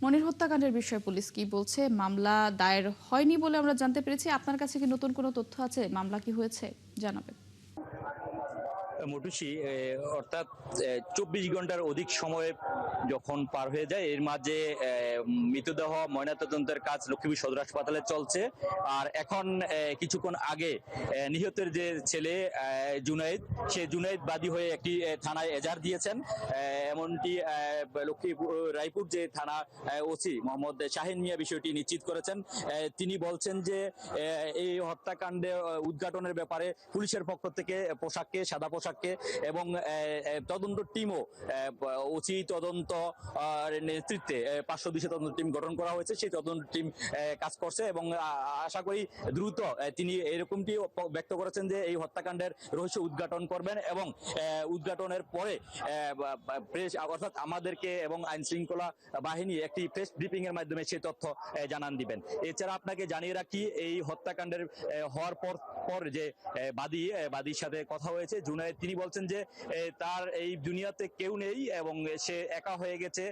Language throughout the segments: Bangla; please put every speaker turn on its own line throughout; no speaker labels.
মনির হত্যাকাণ্ডের বিষয়ে পুলিশ কি বলছে? মামলা দায়ের হয়নি বলে আমরা জানতে পেরেছি। আপনার কাছে কি নতুন কোনো তথ্য আছে? মামলা কি হয়েছে? জানাবেন।
মটুসি অর্থাৎ ২৪ ঘন্টার অধিক সময় যখন পার হয়ে যায়, এর মাঝে মৃতদেহ ময়নাতদন্তের কাজ লক্ষ্মীপুর সদর হাসপাতালে চলছে। আর এখন কিছুক্ষণ আগে নিহতের যে ছেলে জুনাইদ, সে জুনাইদ বাদী হয়ে একটি থানায় এজাহার দিয়েছেন। এমনটি লক্ষ্মীপুর রায়পুর যে থানা ওসি মোহাম্মদ শাহিন মিয়া বিষয়টি নিশ্চিত করেছেন। তিনি বলছেন যে এই হত্যাকাণ্ডে উদ্ঘাটনের ব্যাপারে পুলিশের পক্ষ থেকে সাদা পোশাককে এবং তদন্ত টিমও ওসি তদন্ত নেতৃত্বে ৫০০ তদন্ত টিম গঠন করা হয়েছে। সেই তদন্ত টিম কাজ করছে এবং আশা করি দ্রুত তিনি এরকমটি ব্যক্ত করেছেন যে এই হত্যাকাণ্ডের রহস্য উদ্ঘাটন করবেন এবং উদ্ঘাটনের পরে প্রেস অর্থাৎ আমাদেরকে এবং আইন শৃঙ্খলা বাহিনী একটি প্রেস ব্রিফিং এর মাধ্যমে সেই তথ্য জানান দিবেন। এছাড়া আপনাকে জানিয়ে রাখি, এই হত্যাকাণ্ডের হওয়ার পর যে বাদীর সাথে কথা হয়েছে জুনায়েদ, তিনি বলছেন যে তার এই দুনিয়াতে কেউ নেই এবং সে একা হয়ে গেছে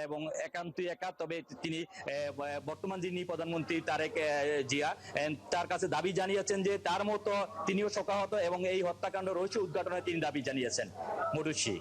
এবং একান্তই একা। তবে তিনি বর্তমান যিনি প্রধানমন্ত্রী তারেক জিয়া, তার কাছে দাবি জানিয়েছেন যে তার মতো তিনিও শোকাহত এবং এই হত্যাকাণ্ড রহস্য উদ্ঘাটনে তিনি দাবি জানিয়েছেন। মধুশ্রী।